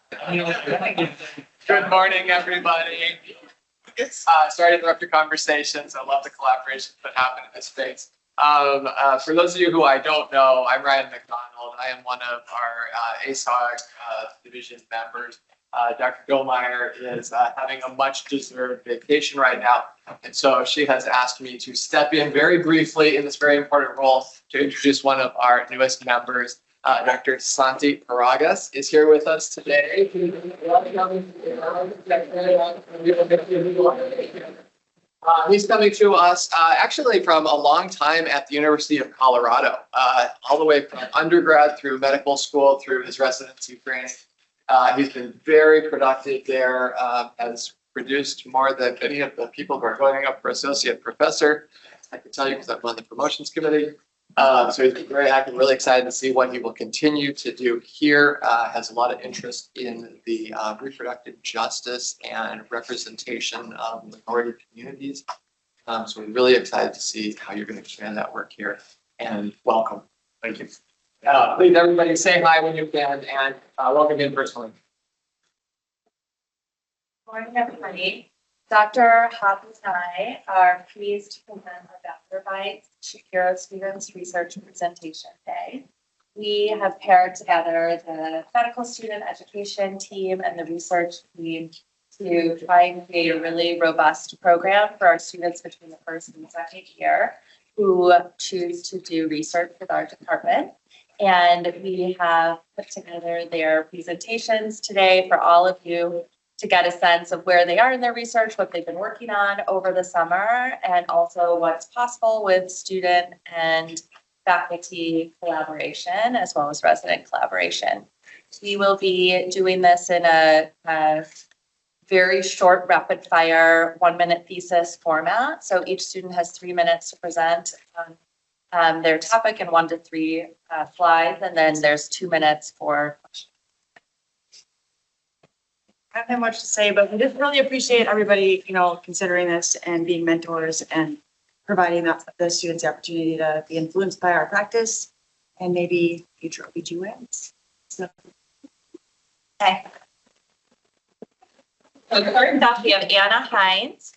Good morning, everybody. Sorry to interrupt your conversations. I love the collaboration that happened in this space. For those of you who I don't know, I'm Ryan McDonald. I am one of our ASOG division members. Dr. Domeyer is having a much-deserved vacation right now, and so she has asked me to step in very briefly in this very important role to introduce one of our newest members. Dr. Santi Paragas is here with us today. He's coming to us actually from a long time at the University of Colorado, all the way from undergrad through medical school through his residency training. He's been very productive there, has produced more than any of the people who are going up for associate professor. I can tell you because I'm on the promotions committee. So he's been very active, really excited to see what he will continue to do here. Has a lot of interest in the reproductive justice and representation of minority communities. So we're really excited to see how you're going to expand that work here. And welcome. Thank you. Please, everybody, say hi when you can, and welcome in personally. Good morning, everybody. Dr. Hoppe and I are pleased to present our Bhagavath Shapiro Students Research Presentation Day. We have paired together the medical student education team and the research team to try and create a really robust program for our students between the first and second year who choose to do research with our department. And we have put together their presentations today for all of you to get a sense of where they are in their research, what they've been working on over the summer, and also what's possible with student and faculty collaboration, as well as resident collaboration. We will be doing this in a very short, rapid-fire, 1-minute thesis format. So each student has 3 minutes to present on their topic in 1 to 3 slides, and then there's 2 minutes for questions. I don't have much to say, but we just really appreciate everybody, considering this and being mentors and providing the students the opportunity to be influenced by our practice and maybe future OBGYNs. So. Okay. So first off, we have Anna Heintz,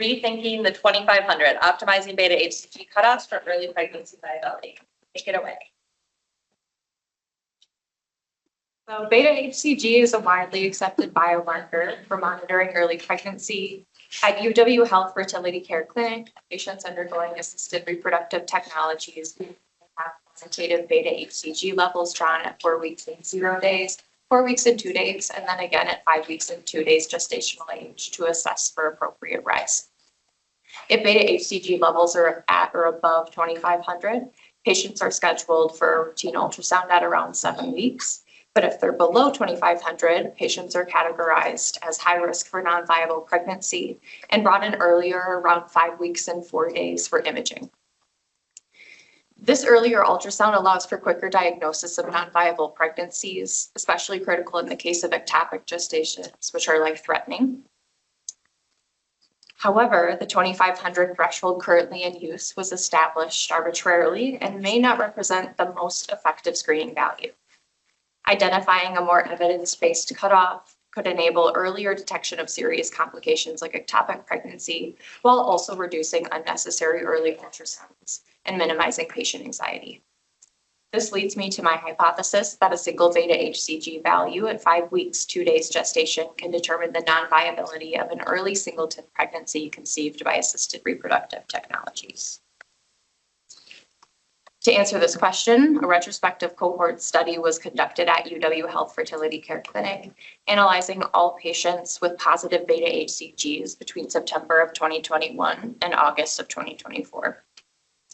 Rethinking the 2500, Optimizing Beta HCG Cutoffs for Early Pregnancy Viability. Take it away. So beta HCG is a widely accepted biomarker for monitoring early pregnancy. At UW Health Fertility Care Clinic, patients undergoing assisted reproductive technologies have quantitative beta HCG levels drawn at 4 weeks and 0 days, 4 weeks and 2 days, and then again at 5 weeks and 2 days gestational age to assess for appropriate rise. If beta HCG levels are at or above 2,500, patients are scheduled for routine ultrasound at around 7 weeks. But if they're below 2,500, patients are categorized as high risk for non-viable pregnancy and brought in earlier, around 5 weeks and 4 days for imaging. This earlier ultrasound allows for quicker diagnosis of non-viable pregnancies, especially critical in the case of ectopic gestations, which are life-threatening. However, the 2,500 threshold currently in use was established arbitrarily and may not represent the most effective screening value. Identifying a more evidence-based cutoff could enable earlier detection of serious complications like ectopic pregnancy, while also reducing unnecessary early ultrasounds and minimizing patient anxiety. This leads me to my hypothesis that a single beta HCG value at 5 weeks, 2 days gestation can determine the non-viability of an early singleton pregnancy conceived by assisted reproductive technologies. To answer this question, a retrospective cohort study was conducted at UW Health Fertility Care Clinic, analyzing all patients with positive beta HCGs between September of 2021 and August of 2024.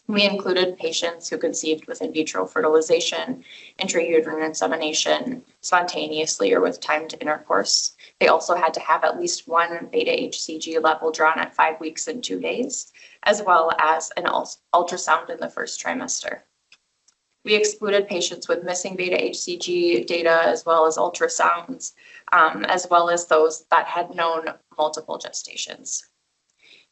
We included patients who conceived with in vitro fertilization, intrauterine insemination, spontaneously or with timed intercourse. They also had to have at least one beta HCG level drawn at 5 weeks and 2 days, as well as an ultrasound in the first trimester. We excluded patients with missing beta HCG data, as well as ultrasounds, as well as those that had known multiple gestations.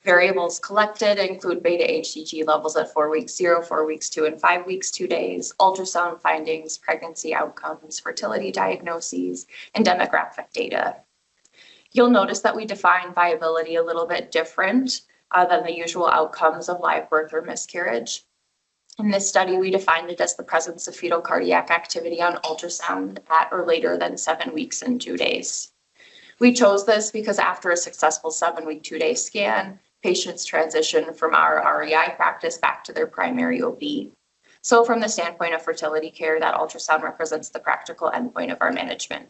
Variables collected include beta HCG levels at 4 weeks 0, 4 weeks 2, and 5 weeks 2 days, ultrasound findings, pregnancy outcomes, fertility diagnoses, and demographic data. You'll notice that we define viability a little bit different than the usual outcomes of live birth or miscarriage. In this study, we defined it as the presence of fetal cardiac activity on ultrasound at or later than 7 weeks and 2 days. We chose this because after a successful 7-week 2-day scan, patients transition from our REI practice back to their primary OB. So from the standpoint of fertility care, that ultrasound represents the practical endpoint of our management.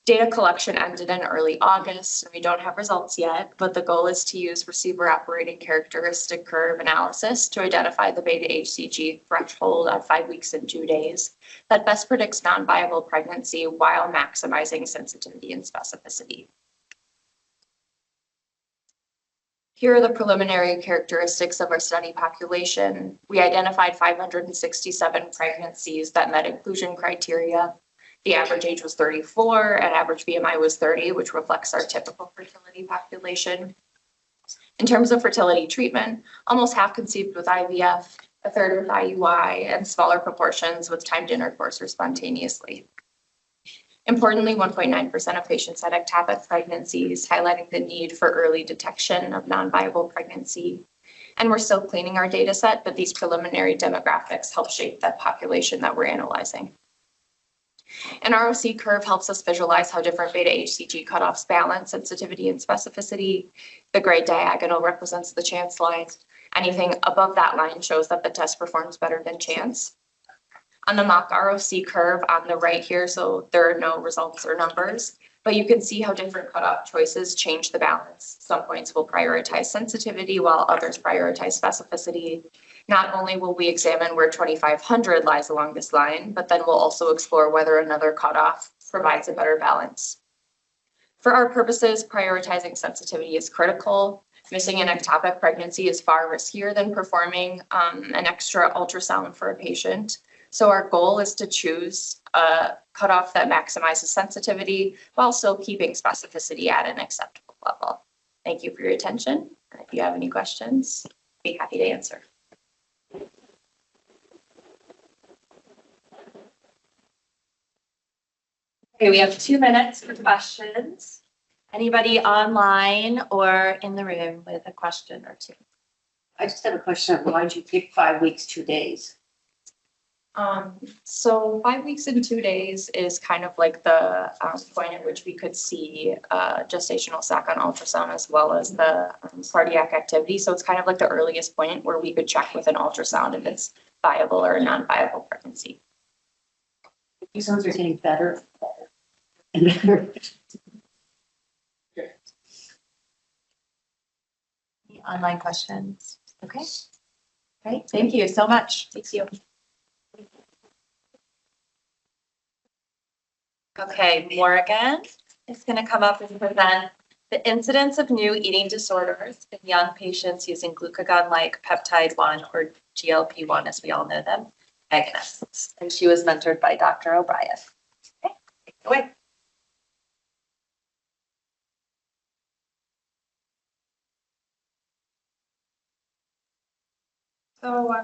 Data collection ended in early August, and we don't have results yet, but the goal is to use receiver operating characteristic curve analysis to identify the beta HCG threshold at 5 weeks and 2 days that best predicts non-viable pregnancy while maximizing sensitivity and specificity. Here are the preliminary characteristics of our study population. We identified 567 pregnancies that met inclusion criteria. The average age was 34 and average BMI was 30, which reflects our typical fertility population. In terms of fertility treatment, almost half conceived with IVF, a third with IUI, and smaller proportions with timed intercourse or spontaneously. Importantly, 1.9% of patients had ectopic pregnancies, highlighting the need for early detection of non-viable pregnancy. And we're still cleaning our data set, but these preliminary demographics help shape that population that we're analyzing. An ROC curve helps us visualize how different beta HCG cutoffs balance sensitivity and specificity. The gray diagonal represents the chance line. Anything above that line shows that the test performs better than chance. On the mock ROC curve on the right here, so there are no results or numbers, but you can see how different cutoff choices change the balance. Some points will prioritize sensitivity while others prioritize specificity. Not only will we examine where 2500 lies along this line, but then we'll also explore whether another cutoff provides a better balance. For our purposes, prioritizing sensitivity is critical. Missing an ectopic pregnancy is far riskier than performing an extra ultrasound for a patient. So our goal is to choose a cutoff that maximizes sensitivity while still keeping specificity at an acceptable level. Thank you for your attention. And if you have any questions, I'd be happy to answer. Okay, we have 2 minutes for questions. Anybody online or in the room with a question or two? I just have a question. Why'd you pick 5 weeks, 2 days? So 5 weeks and 2 days is kind of like the point at which we could see gestational sac on ultrasound as well as the cardiac activity. So it's kind of like the earliest point where we could check with an ultrasound if it's viable or a non-viable pregnancy. These sounds are getting better and better. Any online questions? Okay. Great. Thank you so much. Thank you. Okay, Morgan is going to come up and present the incidence of new eating disorders in young patients using glucagon-like peptide 1 or GLP-1, as we all know them, agonists. And she was mentored by Dr. O'Brien. Okay, take it away. So,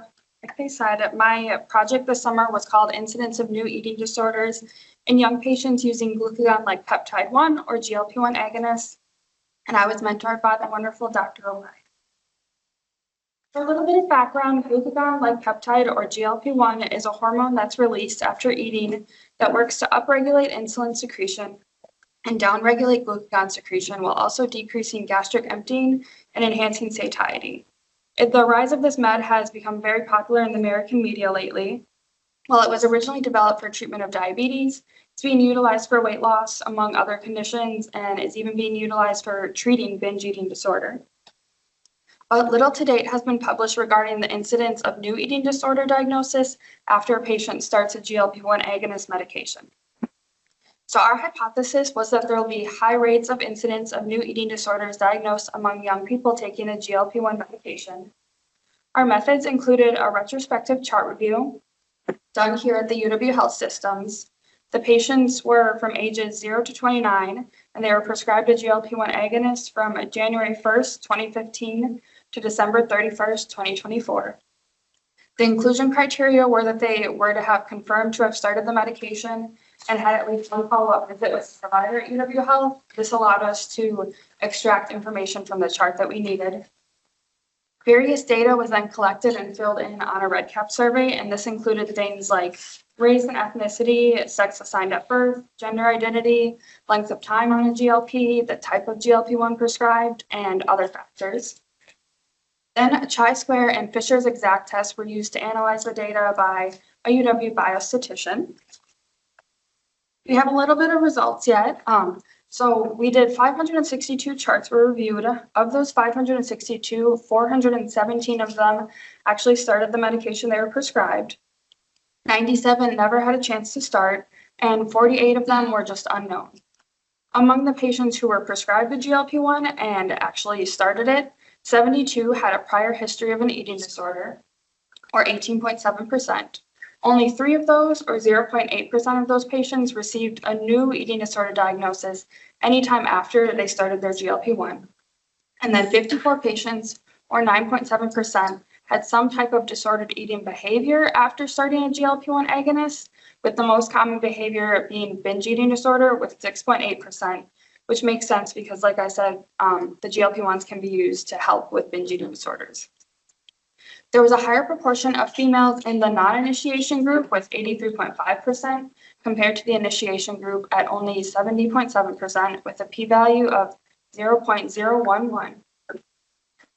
like they said, my project this summer was called Incidence of New Eating Disorders in Young Patients Using Glucagon-like Peptide 1 or GLP-1 Agonists, and I was mentored by the wonderful Dr. O'Brien. For a little bit of background, glucagon-like peptide or GLP-1 is a hormone that's released after eating that works to upregulate insulin secretion and downregulate glucagon secretion while also decreasing gastric emptying and enhancing satiety. The rise of this med has become very popular in the American media lately. While it was originally developed for treatment of diabetes, it's being utilized for weight loss, among other conditions, and is even being utilized for treating binge eating disorder. But little to date has been published regarding the incidence of new eating disorder diagnosis after a patient starts a GLP-1 agonist medication. So our hypothesis was that there will be high rates of incidence of new eating disorders diagnosed among young people taking a GLP-1 medication. Our methods included a retrospective chart review done here at the UW Health Systems, The patients were from ages 0 to 29, and they were prescribed a GLP-1 agonist from January 1st, 2015 to December 31st, 2024. The inclusion criteria were that they were to have confirmed to have started the medication and had at least one follow-up visit with the provider at UW Health. This allowed us to extract information from the chart that we needed. Various data was then collected and filled in on a REDCap survey, and this included things like race and ethnicity, sex assigned at birth, gender identity, length of time on a GLP, the type of GLP-1 prescribed, and other factors. Then a chi-square and Fisher's exact test were used to analyze the data by a UW biostatistician. We have a little bit of results yet. So we did 562 charts were reviewed. Of those 562, 417 of them actually started the medication they were prescribed. 97 never had a chance to start, and 48 of them were just unknown. Among the patients who were prescribed a GLP-1 and actually started it, 72 had a prior history of an eating disorder, or 18.7%. Only 3 of those, or 0.8% of those patients, received a new eating disorder diagnosis anytime after they started their GLP-1. And then 54 patients, or 9.7%, had some type of disordered eating behavior after starting a GLP-1 agonist, with the most common behavior being binge eating disorder with 6.8%, which makes sense because, like I said, the GLP-1s can be used to help with binge eating disorders. There was a higher proportion of females in the non-initiation group with 83.5% compared to the initiation group at only 70.7% with a p-value of 0.011.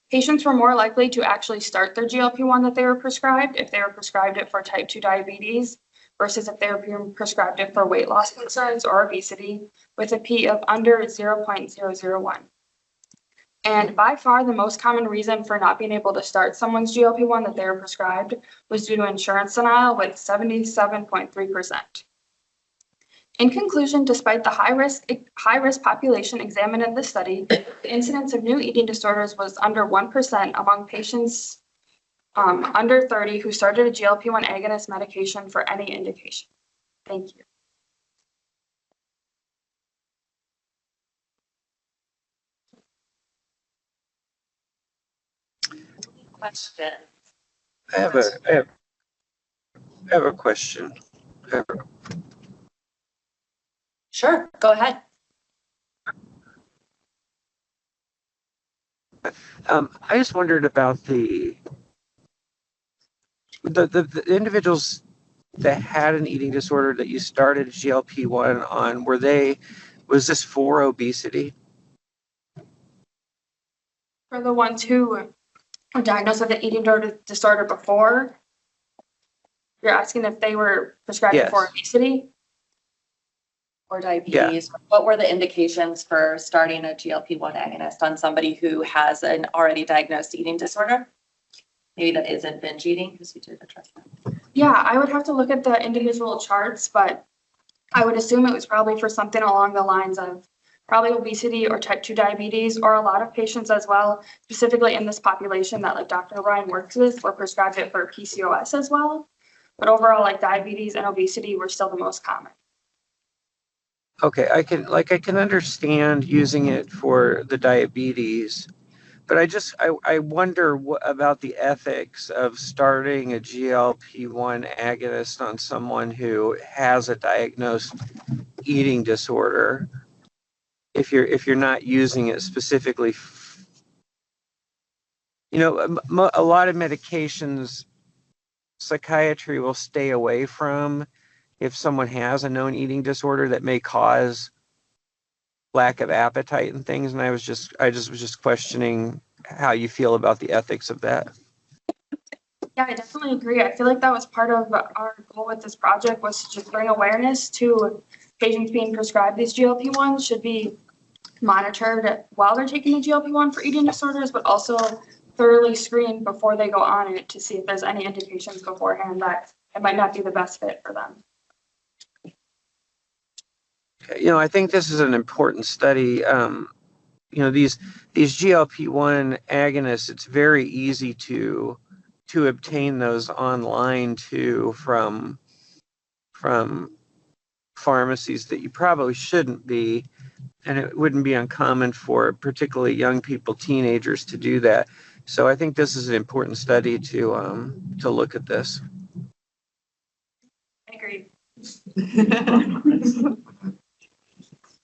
Patients were more likely to actually start their GLP-1 that they were prescribed if they were prescribed it for type 2 diabetes versus if they were being prescribed it for weight loss concerns or obesity with a p of under 0.001. And by far, the most common reason for not being able to start someone's GLP-1 that they were prescribed was due to insurance denial with 77.3%. In conclusion, despite the high-risk population examined in this study, the incidence of new eating disorders was under 1% among patients under 30 who started a GLP-1 agonist medication for any indication. Thank you. Question. I have a question. Sure, go ahead. I just wondered about the individuals that had an eating disorder that you started GLP-1 on. Was this for obesity? For the ones who were diagnosed with the eating disorder before, you're asking if they were prescribed Yes. for obesity? Or diabetes. Yeah. What were the indications for starting a GLP-1 agonist on somebody who has an already diagnosed eating disorder? Maybe that isn't binge eating, because you did address that. Yeah, I would have to look at the individual charts, but I would assume it was probably for something along the lines of probably obesity or type 2 diabetes, or a lot of patients as well, specifically in this population that like Dr. O'Brien works with, were prescribed it for PCOS as well. But overall, like diabetes and obesity were still the most common. Okay, I can understand using it for the diabetes, but I wonder about the ethics of starting a GLP-1 agonist on someone who has a diagnosed eating disorder. If you're not using it specifically, a lot of medications psychiatry will stay away from if someone has a known eating disorder that may cause lack of appetite and things. And I was just questioning how you feel about the ethics of that. Yeah, I definitely agree. I feel like that was part of our goal with this project, was to just bring awareness to patients being prescribed these GLP-1s should be monitored while they're taking the GLP-1 for eating disorders, but also thoroughly screened before they go on it to see if there's any indications beforehand that it might not be the best fit for them. I think this is an important study. These GLP-1 agonists, it's very easy to obtain those online too from pharmacies that you probably shouldn't be. And it wouldn't be uncommon for particularly young people, teenagers, to do that. So I think this is an important study to look at this. I agree.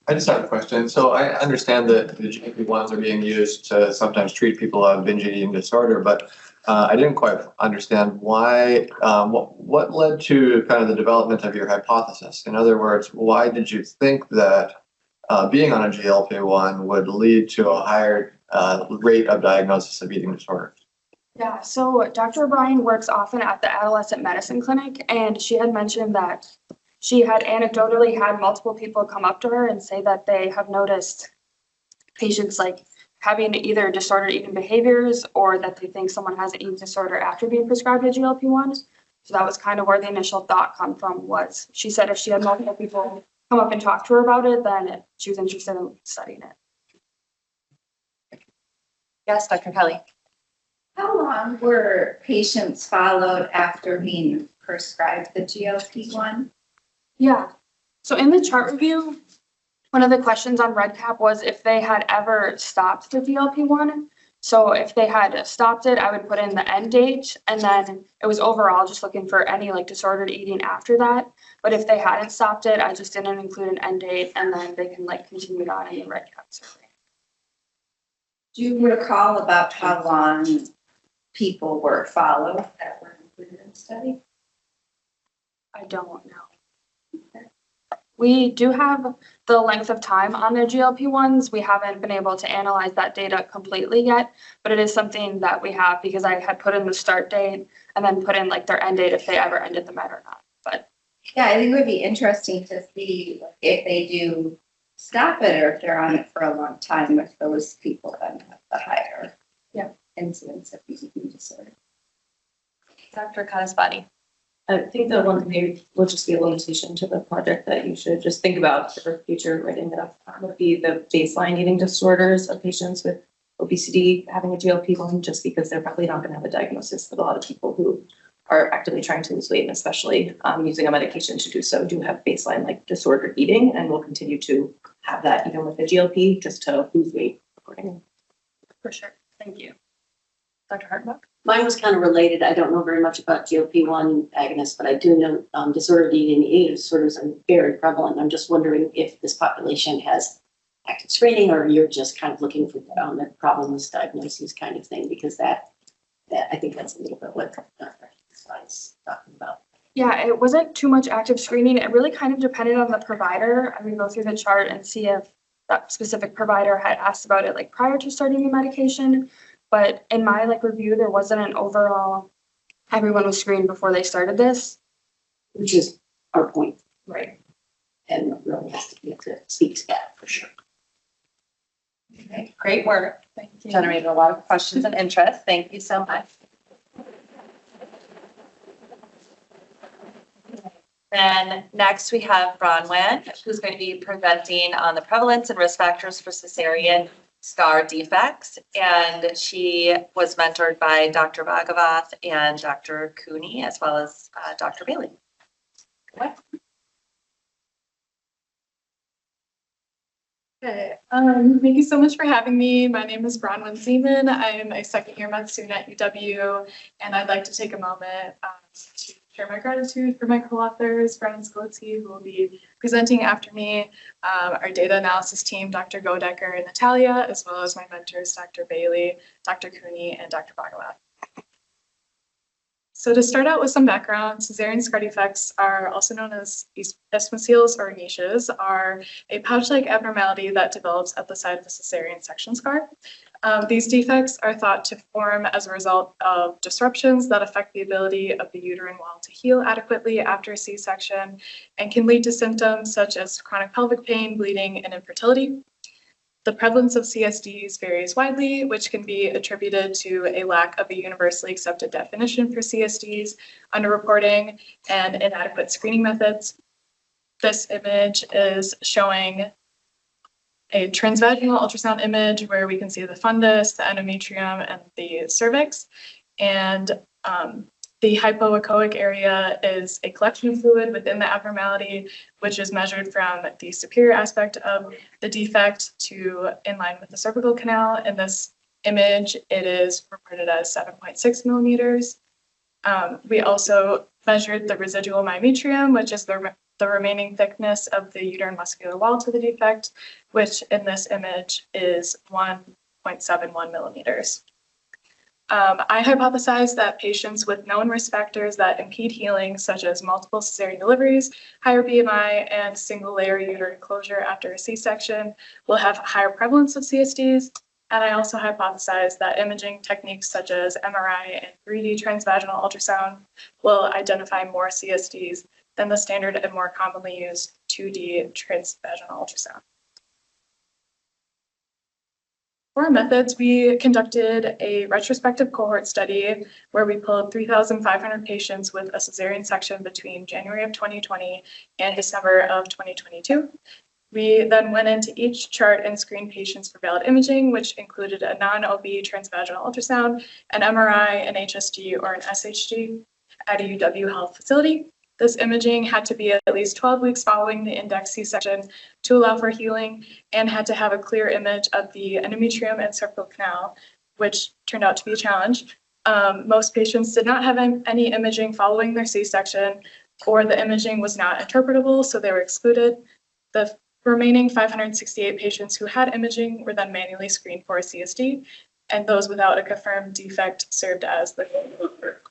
I just have a question. So I understand that the GLP-1s are being used to sometimes treat people who have binge eating disorder, but I didn't quite understand why, what led to kind of the development of your hypothesis? In other words, why did you think that being on a GLP-1 would lead to a higher rate of diagnosis of eating disorders? Yeah, so Dr. O'Brien works often at the adolescent medicine clinic, and she had mentioned that she had anecdotally had multiple people come up to her and say that they have noticed patients like having either disordered eating behaviors or that they think someone has an eating disorder after being prescribed a GLP-1. So that was kind of where the initial thought come from. Was she said if she had multiple people come up and talk to her about it, then she was interested in studying it. Yes, Dr. Kelly. How long were patients followed after being prescribed the GLP-1? Yeah. So in the chart review, one of the questions on REDCap was if they had ever stopped the GLP-1. So if they had stopped it, I would put in the end date, and then it was overall just looking for any like disordered eating after that. But if they hadn't stopped it, I just didn't include an end date, and then they can like continue on in the REDCap survey. Do you recall about how long people were followed that were included in the study? I don't know. We do have the length of time on the GLP-1s. We haven't been able to analyze that data completely yet, but it is something that we have because I had put in the start date and then put in like their end date if they ever ended the med or not. But yeah, I think it would be interesting to see if they do stop it or if they're on it for a long time, if those people then have the higher incidence of eating disorder. Dr. Kadasbani. I think that one maybe will just be a limitation to the project that you should just think about for future writing it up would be the baseline eating disorders of patients with obesity having a GLP-1, just because they're probably not going to have a diagnosis. But a lot of people who are actively trying to lose weight, and especially using a medication to do so, do have baseline like disordered eating, and will continue to have that even with the GLP just to lose weight accordingly. for sure. Thank you. Dr. Hartbuck. Mine was kind of related. I don't know very much about GLP-1 agonists, but I do know disordered eating disorders are very prevalent. I'm just wondering if this population has active screening, or you're just kind of looking for the problem with diagnoses kind of thing, because that I think that's a little bit what slide's talking about. Yeah, it wasn't too much active screening. It really kind of depended on the provider. I would go through the chart and see if that specific provider had asked about it like prior to starting the medication. But in my like review, there wasn't an overall, everyone was screened before they started this. Which is our point. Right. And really has to be to speak to that for sure. Okay, great work. Thank you. Generated a lot of questions and interest. Thank you so much. Then next we have Bronwynn, who's going to be presenting on the prevalence and risk factors for cesarean scar defects. And she was mentored by Dr. Bhagavath and Dr. Cooney, as well as Dr. Bailey. What? Okay, thank you so much for having me. My name is Bronwynn Ziemann. I am a second year med student at UW, and I'd like to take a moment to share my gratitude for my co-authors, Brenen and Skalitzky, who will be presenting after me, our data analysis team, Dr. Godecker and Natalia, as well as my mentors, Dr. Bailey, Dr. Cooney, and Dr. Bhagavath. So to start out with some background, cesarean scar defects are also known as isthmoseals or niches, are a pouch-like abnormality that develops at the site of a cesarean section scar. These defects are thought to form as a result of disruptions that affect the ability of the uterine wall to heal adequately after a C-section and can lead to symptoms such as chronic pelvic pain, bleeding, and infertility. The prevalence of CSDs varies widely, which can be attributed to a lack of a universally accepted definition for CSDs, underreporting, and inadequate screening methods. This image is showing a transvaginal ultrasound image where we can see the fundus, the endometrium, and the cervix. And The hypoechoic area is a collection of fluid within the abnormality, which is measured from the superior aspect of the defect to in line with the cervical canal. In this image, it is reported as 7.6 millimeters. We also measured the residual myometrium, which is the remaining thickness of the uterine muscular wall to the defect, which in this image is 1.71 millimeters. I hypothesized that patients with known risk factors that impede healing, such as multiple cesarean deliveries, higher BMI, and single-layer uterine closure after a C-section, will have higher prevalence of CSDs. And I also hypothesized that imaging techniques such as MRI and 3D transvaginal ultrasound will identify more CSDs than the standard and more commonly used 2D transvaginal ultrasound. For our methods, we conducted a retrospective cohort study where we pulled 3,500 patients with a cesarean section between January of 2020 and December of 2022. We then went into each chart and screened patients for valid imaging, which included a non-OB transvaginal ultrasound, an MRI, an HSG, or an SHG at a UW Health facility. This imaging had to be at least 12 weeks following the index C-section to allow for healing and had to have a clear image of the endometrium and cervical canal, which turned out to be a challenge. Most patients did not have any imaging following their C-section, or the imaging was not interpretable, so they were excluded. The remaining 568 patients who had imaging were then manually screened for a CSD, and those without a confirmed defect served as the control group.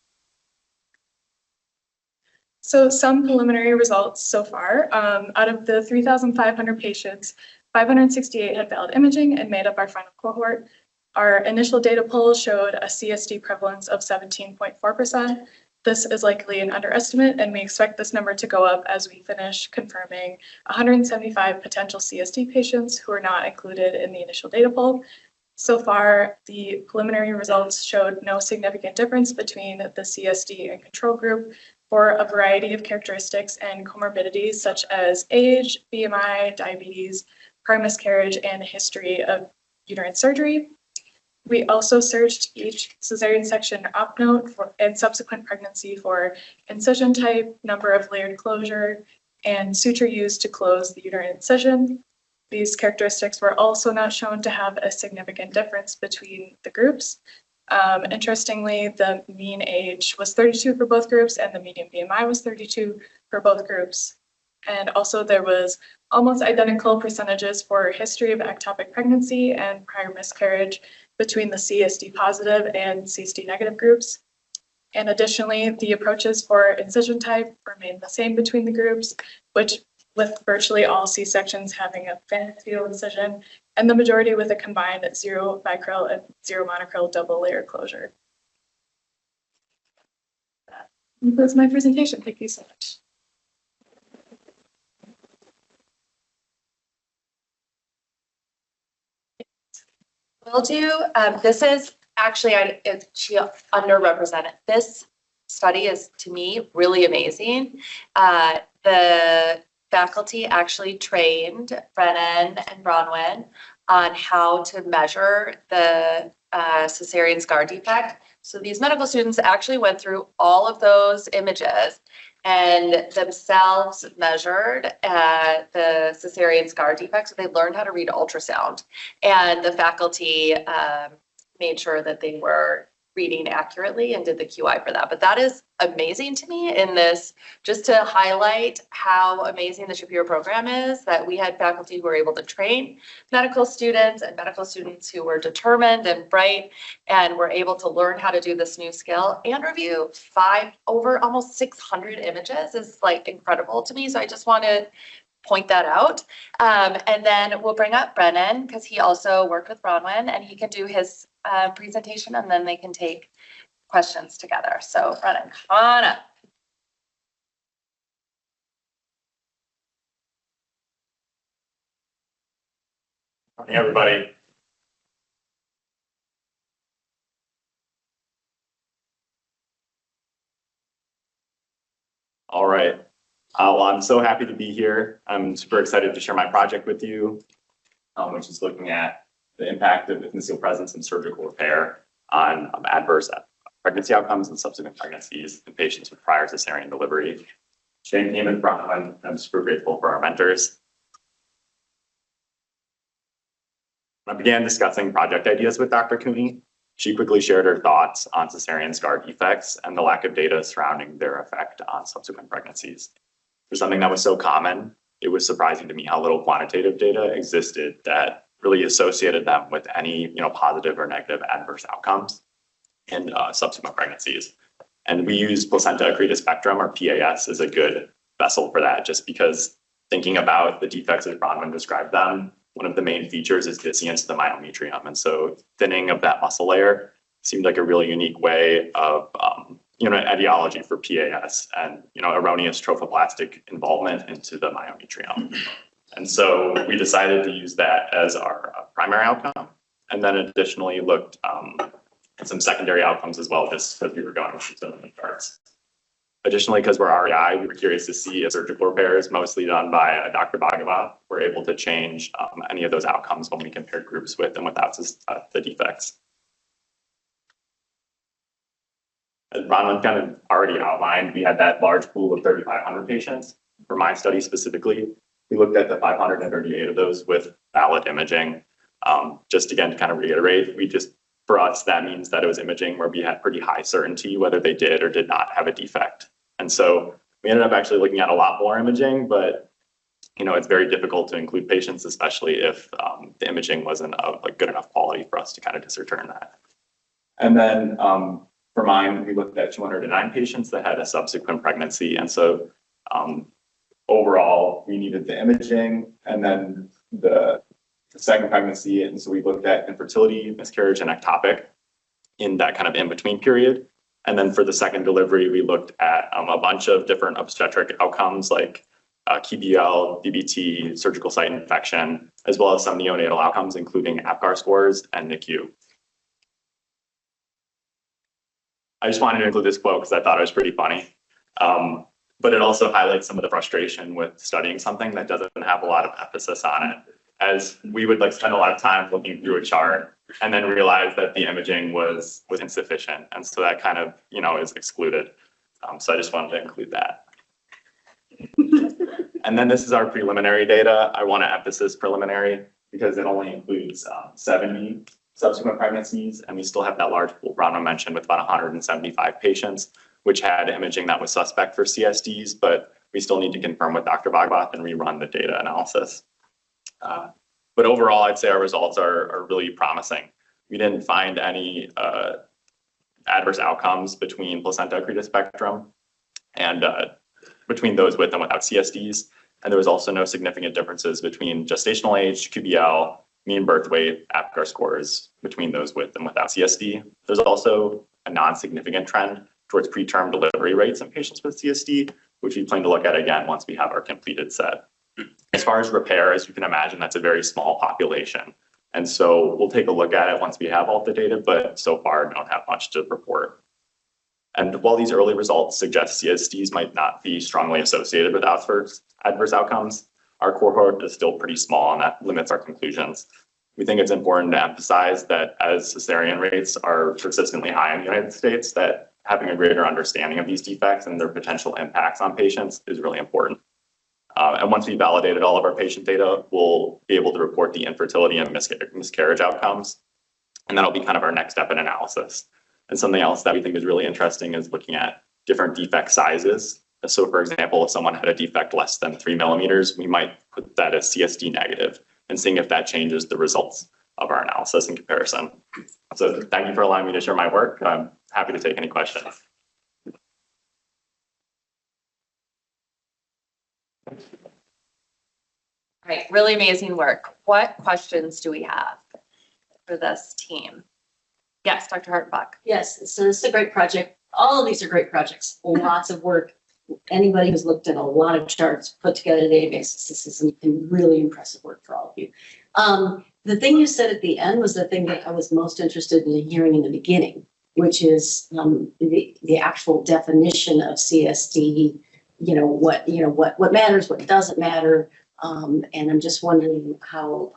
So some preliminary results so far. Out of the 3,500 patients, 568 had valid imaging and made up our final cohort. Our initial data poll showed a CSD prevalence of 17.4%. This is likely an underestimate, and we expect this number to go up as we finish confirming 175 potential CSD patients who are not included in the initial data poll. So far, the preliminary results showed no significant difference between the CSD and control group for a variety of characteristics and comorbidities such as age, BMI, diabetes, prior miscarriage, and a history of uterine surgery. We also searched each cesarean section op note and subsequent pregnancy for incision type, number of layered closure, and suture used to close the uterine incision. These characteristics were also not shown to have a significant difference between the groups. Interestingly, the mean age was 32 for both groups and the median BMI was 32 for both groups. And also there was almost identical percentages for history of ectopic pregnancy and prior miscarriage between the CSD positive and CSD negative groups. And additionally, the approaches for incision type remained the same between the groups, which with virtually all C-sections having a fantastical incision, and the majority with a combined 0 bicryl and 0 monocryl double layer closure. That concludes my presentation. Thank you so much. Will do. This is actually, she underrepresented. This study is, to me, really amazing. The faculty actually trained Brenen and Bronwynn on how to measure the cesarean scar defect. So these medical students actually went through all of those images and themselves measured the cesarean scar defect. So they learned how to read ultrasound, and the faculty made sure that they were reading accurately and did the QI for that. But that is amazing to me in this, just to highlight how amazing the Shapiro program is, that we had faculty who were able to train medical students and medical students who were determined and bright and were able to learn how to do this new skill and review over almost 600 images is like incredible to me. So I just want to point that out. And then we'll bring up Brenen because he also worked with Bronwynn and he can do his presentation and then they can take questions together. So Brenen, come on up. Hey, everybody. All right. Well, I'm so happy to be here. I'm super excited to share my project with you, which is looking at the impact of endometrial presence and surgical repair on adverse pregnancy outcomes and subsequent pregnancies in patients with prior cesarean delivery. Shane came in Bronwynn. I'm super grateful for our mentors. When I began discussing project ideas with Dr. Cooney, she quickly shared her thoughts on cesarean scar defects and the lack of data surrounding their effect on subsequent pregnancies. For something that was so common, it was surprising to me how little quantitative data existed that really associated them with any, positive or negative adverse outcomes in subsequent pregnancies. And we use placenta accreta spectrum, or PAS, as a good vessel for that, just because thinking about the defects as Bronwynn described them, one of the main features is dissonance of the myometrium. And so thinning of that muscle layer seemed like a really unique way of, an etiology for PAS and, erroneous trophoblastic involvement into the myometrium. And so we decided to use that as our primary outcome, and then additionally looked at some secondary outcomes as well, just because we were going with some of the charts. Additionally, because we're REI, we were curious to see if surgical repairs, mostly done by Dr. Bhagavath, were able to change any of those outcomes when we compared groups with and without the defects. As Bronwynn kind of already outlined, we had that large pool of 3,500 patients. For my study specifically, we looked at the 538 of those with valid imaging. Just again, to kind of reiterate, for us, that means that it was imaging where we had pretty high certainty whether they did or did not have a defect. And so we ended up actually looking at a lot more imaging, but it's very difficult to include patients, especially if the imaging wasn't of good enough quality for us to kind of discern that. And then for mine, we looked at 209 patients that had a subsequent pregnancy. And so overall, we needed the imaging and then the second pregnancy. And so we looked at infertility, miscarriage, and ectopic in that kind of in-between period. And then for the second delivery, we looked at a bunch of different obstetric outcomes like QBL, DBT, surgical site infection, as well as some neonatal outcomes, including APGAR scores and NICU. I just wanted to include this quote because I thought it was pretty funny. But it also highlights some of the frustration with studying something that doesn't have a lot of emphasis on it, as we would spend a lot of time looking through a chart and then realize that the imaging was insufficient. And so that kind of, is excluded. So I just wanted to include that. And then this is our preliminary data. I want to emphasize preliminary because it only includes 70 subsequent pregnancies, and we still have that large pool Bronwynn mentioned with about 175 patients, which had imaging that was suspect for CSDs, but we still need to confirm with Dr. Bhagavath and rerun the data analysis. But overall, I'd say our results are really promising. We didn't find any adverse outcomes between placenta accreta spectrum and between those with and without CSDs. And there was also no significant differences between gestational age, QBL, mean birth weight, APGAR scores between those with and without CSD. There's also a non-significant trend towards preterm delivery rates in patients with CSD, which we plan to look at again once we have our completed set. As far as repair, as you can imagine, that's a very small population. And so we'll take a look at it once we have all the data, but so far don't have much to report. And while these early results suggest CSDs might not be strongly associated with adverse outcomes, our cohort is still pretty small and that limits our conclusions. We think it's important to emphasize that as cesarean rates are persistently high in the United States, that having a greater understanding of these defects and their potential impacts on patients is really important. And once we validated all of our patient data, we'll be able to report the infertility and miscarriage outcomes. And that'll be kind of our next step in analysis. And something else that we think is really interesting is looking at different defect sizes. So for example, if someone had a defect less than 3 millimeters, we might put that as CSD negative and seeing if that changes the results of our analysis in comparison. So thank you for allowing me to share my work. I'm happy to take any questions. All right, really amazing work. What questions do we have for this team? Yes, Dr. Hartenbach. Yes, so this is a great project. All of these are great projects, lots of work. Anybody who's looked at a lot of charts, put together databases, this is some really impressive work for all of you. The thing you said at the end was the thing that I was most interested in hearing in the beginning, which is the actual definition of CSD, what matters, what doesn't matter. And I'm just wondering how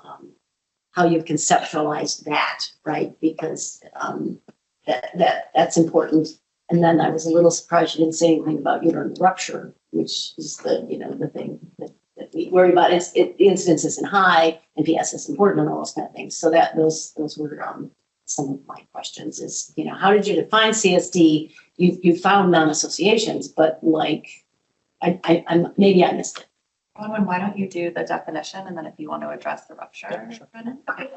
you've conceptualized that, right? Because that's important. And then I was a little surprised you didn't say anything about uterine rupture, which is the thing that we worry about. The incidence isn't high, and PS is important and all those kind of things. So those were some of my questions is, how did you define CSD? You found non-associations, but maybe I missed it. Bronwynn, why don't you do the definition, and then if you want to address the rupture, Brenen? Okay.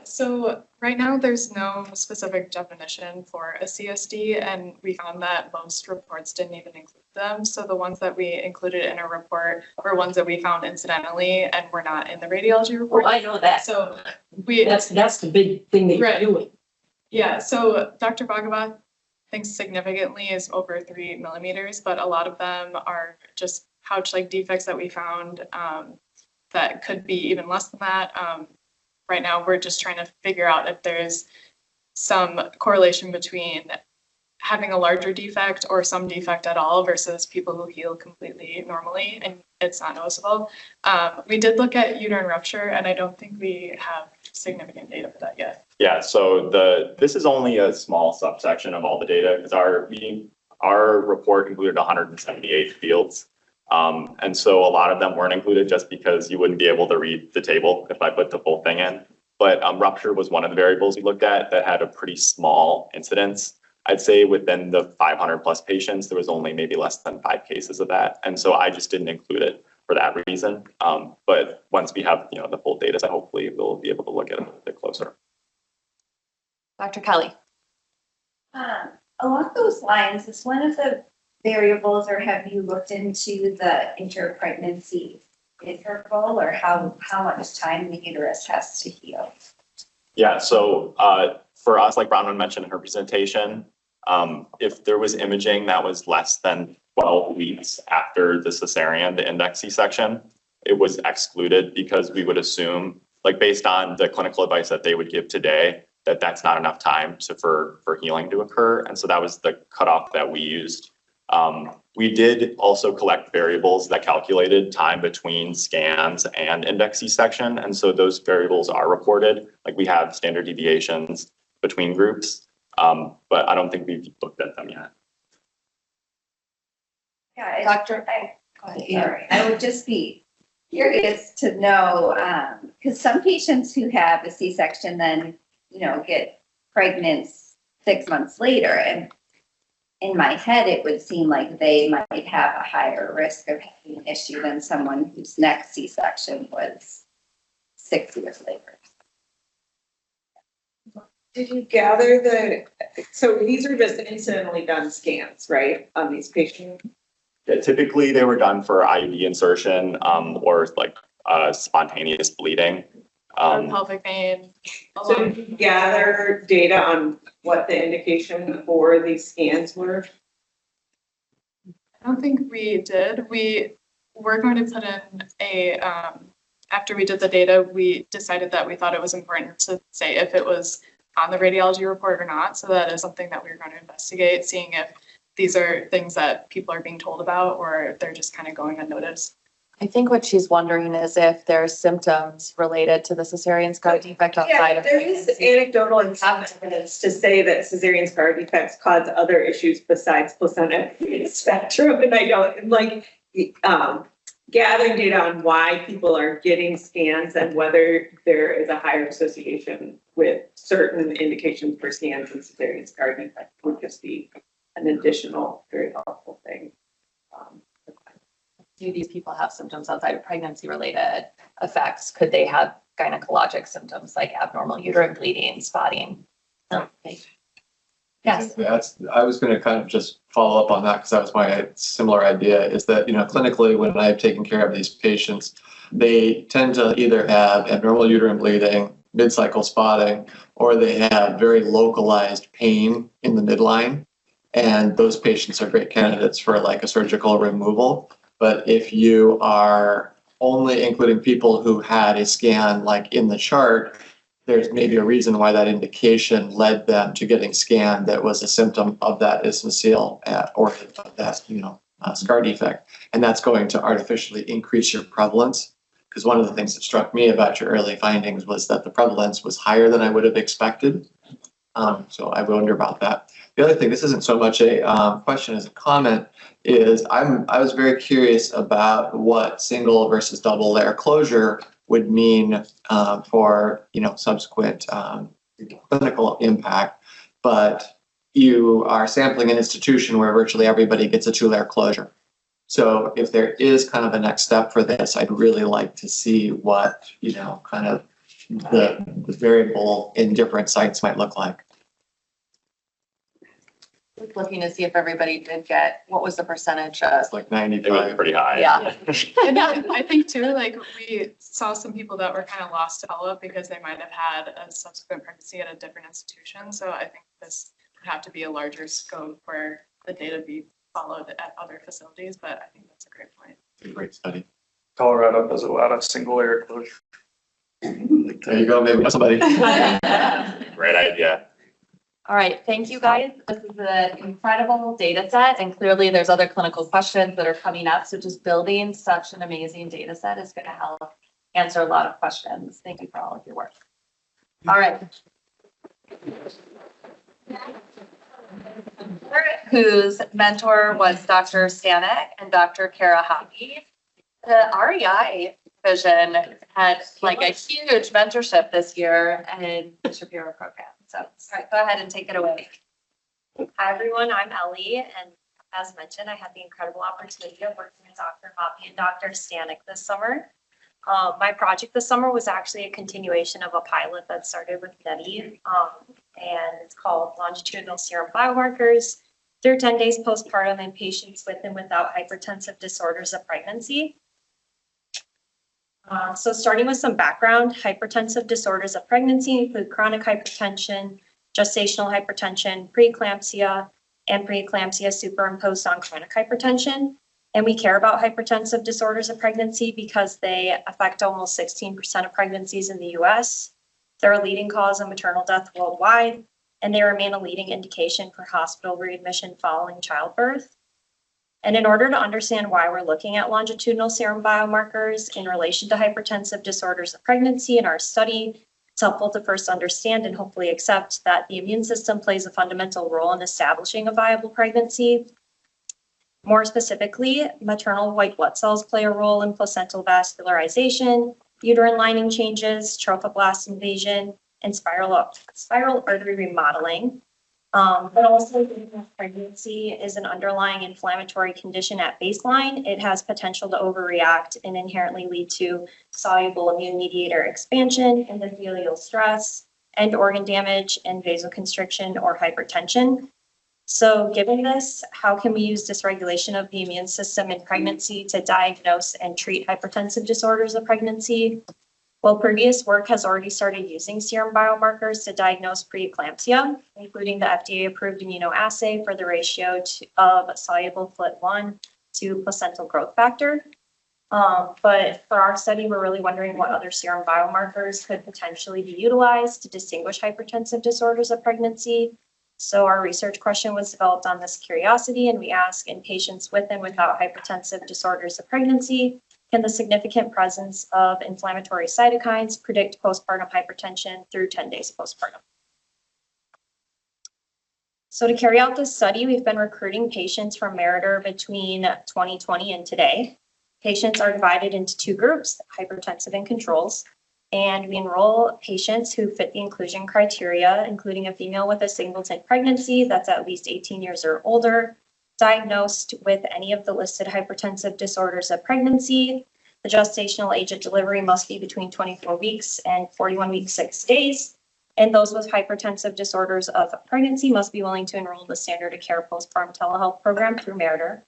So right now, there's no specific definition for a CSD, and we found that most reports didn't even include them. So the ones that we included in our report were ones that we found incidentally and were not in the radiology report. Well, I know that. So that's the big thing that you're doing. Yeah, so Dr. Bhagavath thinks significantly is over 3 millimeters, but a lot of them are just pouch-like defects that we found that could be even less than that. Right now, we're just trying to figure out if there's some correlation between having a larger defect or some defect at all versus people who heal completely normally and it's not noticeable. We did look at uterine rupture, and I don't think we have significant data for that yet. Yeah, so this is only a small subsection of all the data because our report included 178 fields. And so a lot of them weren't included just because you wouldn't be able to read the table if I put the full thing in. But rupture was one of the variables we looked at that had a pretty small incidence. I'd say within the 500 plus patients, there was only maybe less than 5 cases of that. And so I just didn't include it for that reason. But once we have the full data set, hopefully we'll be able to look at it a little bit closer. Dr. Kelly. Along those lines, is one of the variables, or have you looked into the inter-pregnancy interval, or how much time the uterus has to heal? Yeah, so for us, like Bronwynn mentioned in her presentation, if there was imaging that was less than 12 weeks after the cesarean, the index C-section, it was excluded because we would assume, based on the clinical advice that they would give today, that that's not enough time for healing to occur. And so that was the cutoff that we used. We did also collect variables that calculated time between scans and index C-section. And so those variables are reported. We have standard deviations between groups, but I don't think we've looked at them yet. Yeah, Doctor, I would just be curious to know, because some patients who have a C-section then, get pregnant 6 months later, and in my head, it would seem like they might have a higher risk of having an issue than someone whose next C-section was 6 years later. Did you gather so these are just incidentally done scans, right, on these patients? Yeah, typically they were done for IUD insertion or spontaneous bleeding. Or pelvic vein. So did you gather data on what the indication for these scans were? I don't think we did. We were going to put in after we did the data, we decided that we thought it was important to say if it was on the radiology report or not. So that is something that we're going to investigate, seeing if these are things that people are being told about or if they're just kind of going unnoticed. I think what she's wondering is if there's symptoms related to the cesarean scar defect outside of there is anecdotal evidence to say that cesarean scar defects cause other issues besides placenta spectrum, and I don't gathering data on why people are getting scans and whether there is a higher association with certain indications for scans and cesarean scar defect would just be an additional very helpful thing. Do these people have symptoms outside of pregnancy-related effects? Could they have gynecologic symptoms like abnormal uterine bleeding, spotting? Okay. Yes. I was going to kind of just follow up on that because that was my similar idea, is that, clinically, when I've taken care of these patients, they tend to either have abnormal uterine bleeding, mid-cycle spotting, or they have very localized pain in the midline. And those patients are great candidates for a surgical removal. But if you are only including people who had a scan in the chart, there's maybe a reason why that indication led them to getting scanned that was a symptom of that isthmosal or of that scar defect. And that's going to artificially increase your prevalence. Because one of the things that struck me about your early findings was that the prevalence was higher than I would have expected. So I wonder about that. The other thing, this isn't so much a question as a comment, is I was very curious about what single versus double layer closure would mean for subsequent clinical impact. But you are sampling an institution where virtually everybody gets a 2-layer closure. So if there is kind of a next step for this, I'd really like to see what kind of the variable in different sites might look like. Looking to see if everybody did get, what was the percentage? It's like 95. It was pretty high. Yeah. And I think too, like we saw some people that were kind of lost to follow-up because they might have had a subsequent pregnancy at a different institution. So I think this would have to be a larger scope where the data be followed at other facilities, but I think that's a great point. Great study. Colorado does a lot of single layer closure. There you go, maybe somebody. Great idea. All right, thank you guys. This is an incredible data set, and clearly there's other clinical questions that are coming up. So just building such an amazing data set is going to help answer a lot of questions. Thank you for all of your work. All right. Whose mentor was Dr. Stanic and Dr. Kara Hoppe. The REI division had like a huge mentorship this year in the Shapiro program. So, all right, go ahead and take it away. Hi, everyone. I'm Ellie, and as mentioned, I had the incredible opportunity of working with Dr. Hoppe and Dr. Stanic this summer. My project this summer was actually a continuation of a pilot that started with Nettie, and it's called Longitudinal Serum Biomarkers through 10 days postpartum in patients with and without hypertensive disorders of pregnancy. So starting with some background, hypertensive disorders of pregnancy include chronic hypertension, gestational hypertension, preeclampsia, and preeclampsia superimposed on chronic hypertension. And we care about hypertensive disorders of pregnancy because they affect almost 16% of pregnancies in the US. They're a leading cause of maternal death worldwide, and they remain a leading indication for hospital readmission following childbirth. And in order to understand why we're looking at longitudinal serum biomarkers in relation to hypertensive disorders of pregnancy in our study, it's helpful to first understand and hopefully accept that the immune system plays a fundamental role in establishing a viable pregnancy. More specifically, maternal white blood cells play a role in placental vascularization, uterine lining changes, trophoblast invasion, and spiral artery remodeling. But also, pregnancy is an underlying inflammatory condition at baseline. It has potential to overreact and inherently lead to soluble immune mediator expansion, endothelial stress, and organ damage and vasoconstriction or hypertension. So given this, how can we use dysregulation of the immune system in pregnancy to diagnose and treat hypertensive disorders of pregnancy? Well, previous work has already started using serum biomarkers to diagnose preeclampsia, including the FDA-approved immunoassay for the ratio of soluble FLT1 to placental growth factor. But for our study, we're really wondering what other serum biomarkers could potentially be utilized to distinguish hypertensive disorders of pregnancy. So our research question was developed on this curiosity, and we ask in patients with and without hypertensive disorders of pregnancy, can the significant presence of inflammatory cytokines predict postpartum hypertension through 10 days postpartum? So to carry out this study, we've been recruiting patients from Meritor between 2020 and today. Patients are divided into two groups, hypertensive and controls, and we enroll patients who fit the inclusion criteria, including a female with a singleton pregnancy that's at least 18 years or older, diagnosed with any of the listed hypertensive disorders of pregnancy. The gestational age at delivery must be between 24 weeks and 41 weeks, 6 days. And those with hypertensive disorders of pregnancy must be willing to enroll in the standard of care postpartum telehealth program through Meritor.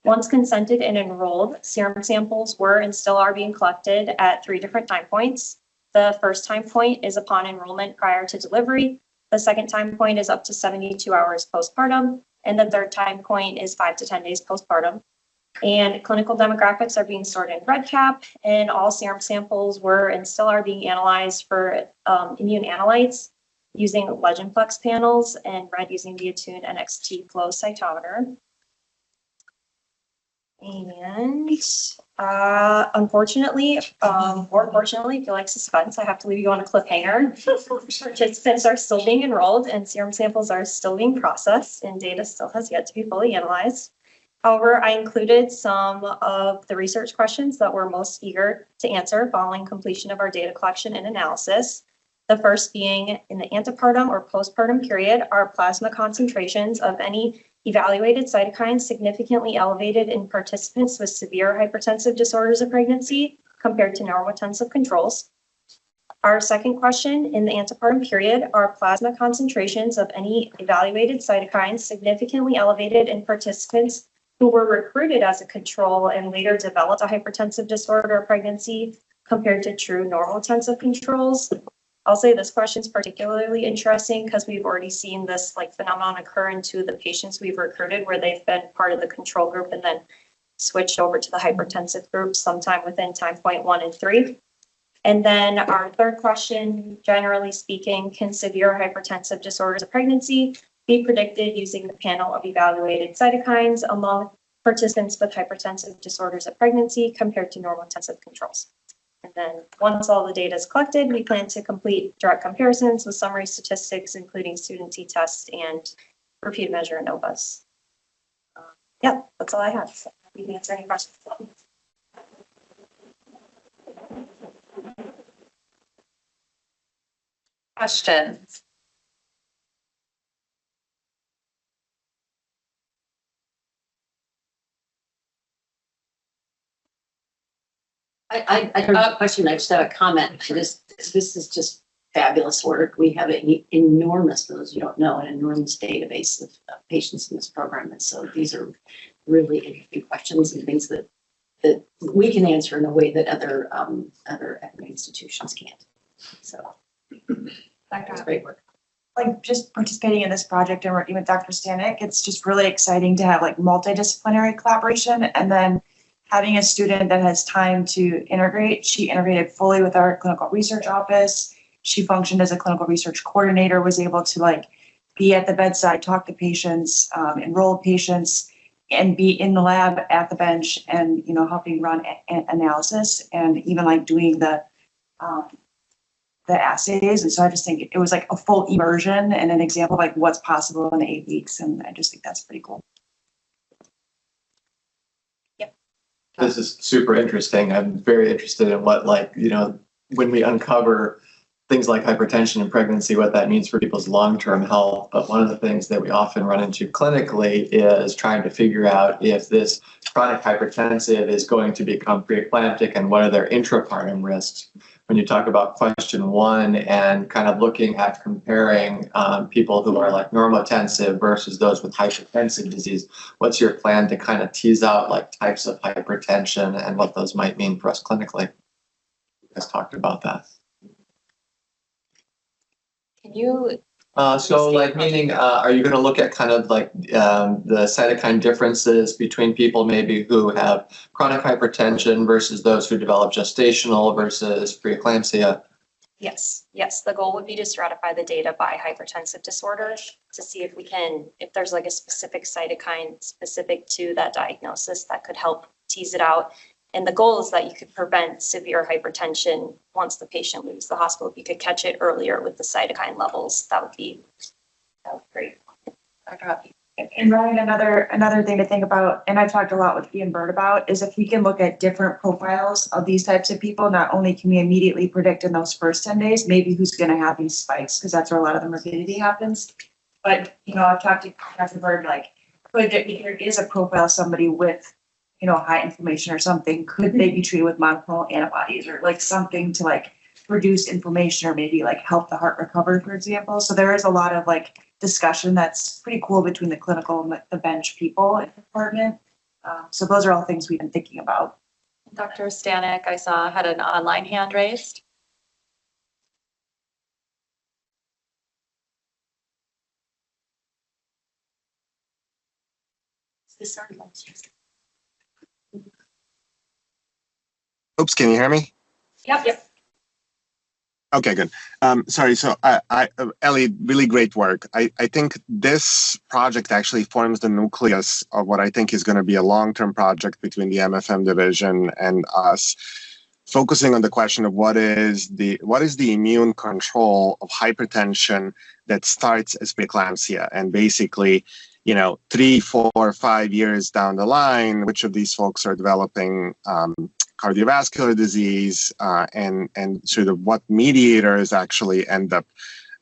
Once consented and enrolled, serum samples were and still are being collected at 3 different time points. The first time point is upon enrollment prior to delivery. The second time point is up to 72 hours postpartum. And the third time point is 5 to 10 days postpartum. And clinical demographics are being stored in REDCap, and all serum samples were and still are being analyzed for immune analytes using Legendplex panels and red using the Attune NXT flow cytometer. And unfortunately, or fortunately, if you like suspense, I have to leave you on a cliffhanger. Participants are still being enrolled and serum samples are still being processed and data still has yet to be fully analyzed. However, I included some of the research questions that we're most eager to answer following completion of our data collection and analysis. The first being, in the antepartum or postpartum period, are plasma concentrations of any evaluated cytokines significantly elevated in participants with severe hypertensive disorders of pregnancy compared to normotensive controls. Our second question, in the antepartum period, are plasma concentrations of any evaluated cytokines significantly elevated in participants who were recruited as a control and later developed a hypertensive disorder of pregnancy compared to true normotensive controls. I'll say this question is particularly interesting because we've already seen this phenomenon occur into the patients we've recruited where they've been part of the control group and then switched over to the hypertensive group sometime within time point 1 and 3. And then our third question, generally speaking, can severe hypertensive disorders of pregnancy be predicted using the panel of evaluated cytokines among participants with hypertensive disorders of pregnancy compared to normotensive controls? And then once all the data is collected, we plan to complete direct comparisons with summary statistics, including student t-tests and repeat measure ANOVAs. Yeah, that's all I have. So we can answer any questions. Questions? I heard a question. I just have a comment. This is just fabulous work. We have an enormous, for those you don't know, an enormous database of patients in this program. And so these are really interesting questions and things that we can answer in a way that other academic institutions can't. So that's great work. Just participating in this project and working with Dr. Stanic, it's just really exciting to have multidisciplinary collaboration, and then having a student that has time to integrate. She integrated fully with our clinical research office. She functioned as a clinical research coordinator, was able to be at the bedside, talk to patients, enroll patients, and be in the lab at the bench and, helping run analysis and even doing the assays. And so I just think it was a full immersion and an example of what's possible in 8 weeks. And I just think that's pretty cool. This is super interesting. I'm very interested in what, when we uncover things like hypertension and pregnancy, what that means for people's long-term health. But one of the things that we often run into clinically is trying to figure out if this chronic hypertensive is going to become preeclamptic and what are their intrapartum risks. When you talk about question 1 and kind of looking at comparing people who are normotensive versus those with hypertensive disease, what's your plan to kind of tease out types of hypertension and what those might mean for us clinically? You guys talked about that. Can you? Meaning, are you going to look at kind of the cytokine differences between people maybe who have chronic hypertension versus those who develop gestational versus preeclampsia? Yes. The goal would be to stratify the data by hypertensive disorder to see if there's a specific cytokine specific to that diagnosis that could help tease it out. And the goal is that you could prevent severe hypertension once the patient leaves the hospital. If you could catch it earlier with the cytokine levels, that would be great. And Ryan, another thing to think about, and I've talked a lot with Ian Bird about, is if we can look at different profiles of these types of people, not only can we immediately predict in those first 10 days, maybe who's going to have these spikes, because that's where a lot of the morbidity happens. But, I've talked to Dr. Bird, could there is a profile of somebody with high inflammation or something, could they be treated with monoclonal antibodies or something to reduce inflammation or maybe help the heart recover, for example. So there is a lot of discussion that's pretty cool between the clinical and the bench people in the department. So those are all things we've been thinking about. Dr. Stanic, I saw had an online hand raised. Oops, can you hear me? Yep. Okay, good. Sorry, so Ellie, really great work. I think this project actually forms the nucleus of what I think is going to be a long-term project between the MFM division and us, focusing on the question of what is the immune control of hypertension that starts as preeclampsia, and basically, 3, 4, 5 years down the line, which of these folks are developing cardiovascular disease, and sort of what mediators actually end up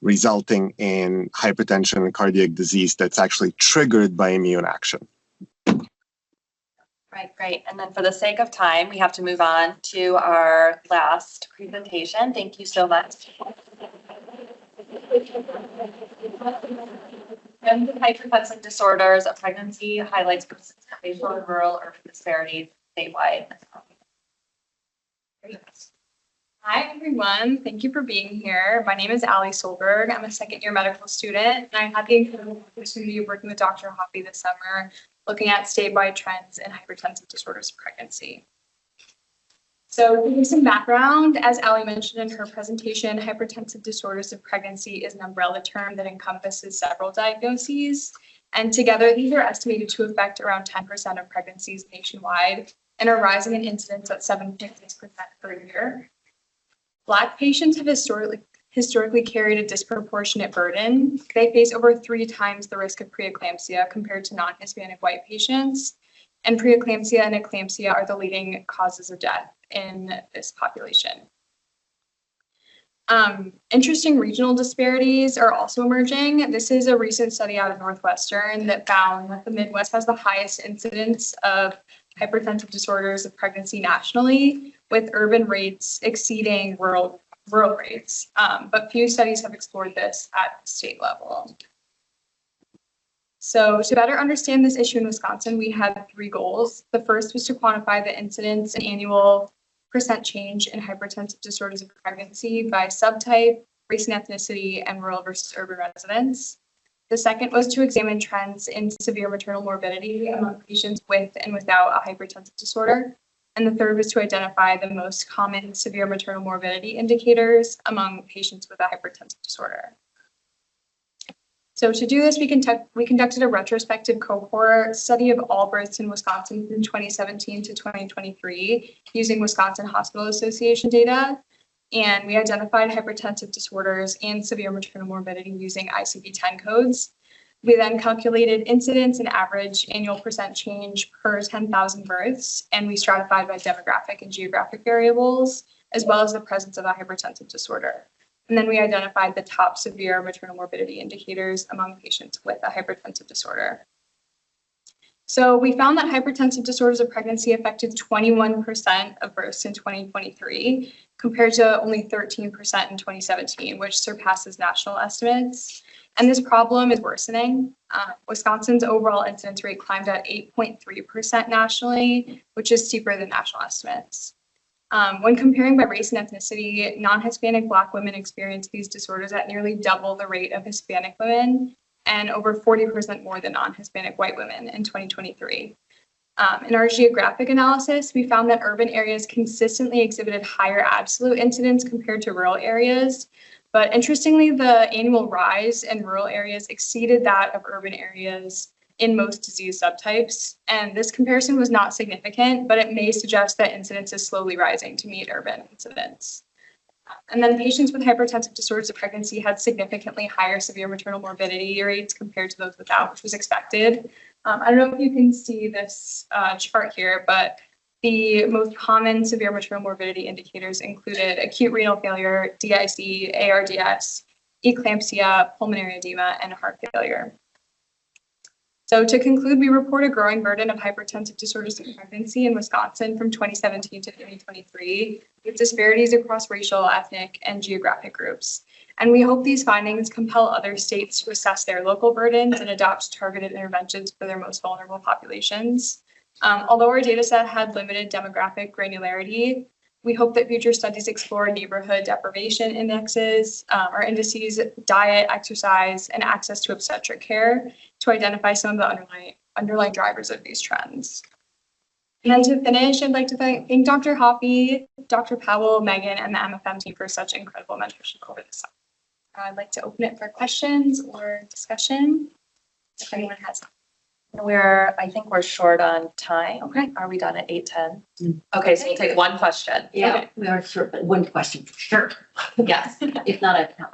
resulting in hypertension and cardiac disease that's actually triggered by immune action. Right, great. And then for the sake of time, we have to move on to our last presentation. Thank you so much. And hypertensive disorders of pregnancy highlights spatial and rural urban disparities statewide. Hi, everyone. Thank you for being here. My name is Solberg. I'm a second-year medical student, and I had the incredible opportunity of working with Dr. Hoppe this summer, looking at statewide trends in hypertensive disorders of pregnancy. So to give some background, as Allie mentioned in her presentation, hypertensive disorders of pregnancy is an umbrella term that encompasses several diagnoses. And together, these are estimated to affect around 10% of pregnancies nationwide and are rising in incidence at 7.6% per year. Black patients have historically carried a disproportionate burden. They face over 3 times the risk of preeclampsia compared to non-Hispanic white patients. And preeclampsia and eclampsia are the leading causes of death in this population. Interesting regional disparities are also emerging. This is a recent study out of Northwestern that found that the Midwest has the highest incidence of hypertensive disorders of pregnancy nationally, with urban rates exceeding rural rates. But few studies have explored this at the state level. So to better understand this issue in Wisconsin, we had 3 goals. The first was to quantify the incidence and annual % change in hypertensive disorders of pregnancy by subtype, race and ethnicity, and rural versus urban residents. The second was to examine trends in severe maternal morbidity among patients with and without a hypertensive disorder. And the third was to identify the most common severe maternal morbidity indicators among patients with a hypertensive disorder. So to do this, we conducted a retrospective cohort study of all births in Wisconsin from 2017 to 2023 using Wisconsin Hospital Association data. And we identified hypertensive disorders and severe maternal morbidity using ICD-10 codes. We then calculated incidence and average annual % change per 10,000 births, and we stratified by demographic and geographic variables, as well as the presence of a hypertensive disorder. And then we identified the top severe maternal morbidity indicators among patients with a hypertensive disorder. So we found that hypertensive disorders of pregnancy affected 21% of births in 2023, compared to only 13% in 2017, which surpasses national estimates. And this problem is worsening. Wisconsin's overall incidence rate climbed at 8.3% nationally, which is steeper than national estimates. When comparing by race and ethnicity, non-Hispanic Black women experience these disorders at nearly double the rate of Hispanic women and over 40% more than non-Hispanic white women in 2023. In our geographic analysis, we found that urban areas consistently exhibited higher absolute incidence compared to rural areas. But interestingly, the annual rise in rural areas exceeded that of urban areas in most disease subtypes. And this comparison was not significant, but it may suggest that incidence is slowly rising to meet urban incidence. And then patients with hypertensive disorders of pregnancy had significantly higher severe maternal morbidity rates compared to those without, which was expected. I don't know if you can see this chart here, but the most common severe maternal morbidity indicators included acute renal failure, DIC, ARDS, eclampsia, pulmonary edema, and heart failure. So to conclude, we report a growing burden of hypertensive disorders of pregnancy in Wisconsin from 2017 to 2023, with disparities across racial, ethnic, and geographic groups. And we hope these findings compel other states to assess their local burdens and adopt targeted interventions for their most vulnerable populations. Although our data set had limited demographic granularity, we hope that future studies explore neighborhood deprivation indexes, or indices, diet, exercise, and access to obstetric care to identify some of the underlying drivers of these trends. And to finish, I'd like to thank Dr. Hoppe, Dr. Powell, Megan, and the MFM team for such incredible mentorship over this summer. I'd like to open it for questions or discussion, if anyone has. I think we're short on time. Okay. Are we done at 8:10? Okay, so we'll take one question. Yeah, Okay. we are sure, but one question for sure. Yes. If not, I can.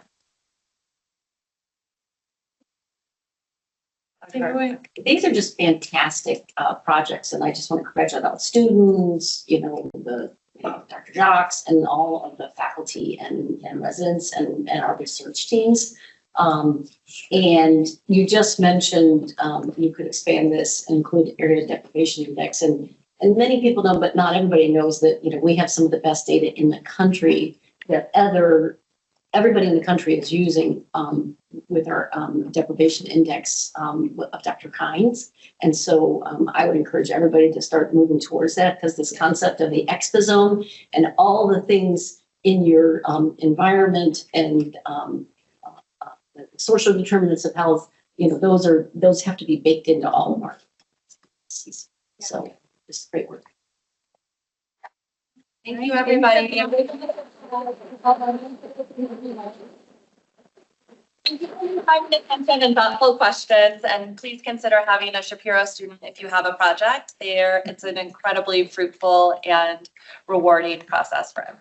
Take it away. These are just fantastic projects, and I just want to congratulate all the students, Dr. Jocks, and all of the faculty and residents and our research teams. And you just mentioned you could expand this and include area deprivation index, and many people know, but not everybody knows that we have some of the best data in the country that everybody in the country is using with our deprivation index of Dr. Heintz. And so I would encourage everybody to start moving towards that, because this concept of the exposome and all the things in your environment and the social determinants of health, those have to be baked into all of our policies. So this is great work. Thank you, everybody. Thank you for your time and attention And thoughtful questions, and please consider having a Shapiro student if you have a project there. It's an incredibly fruitful and rewarding process for him.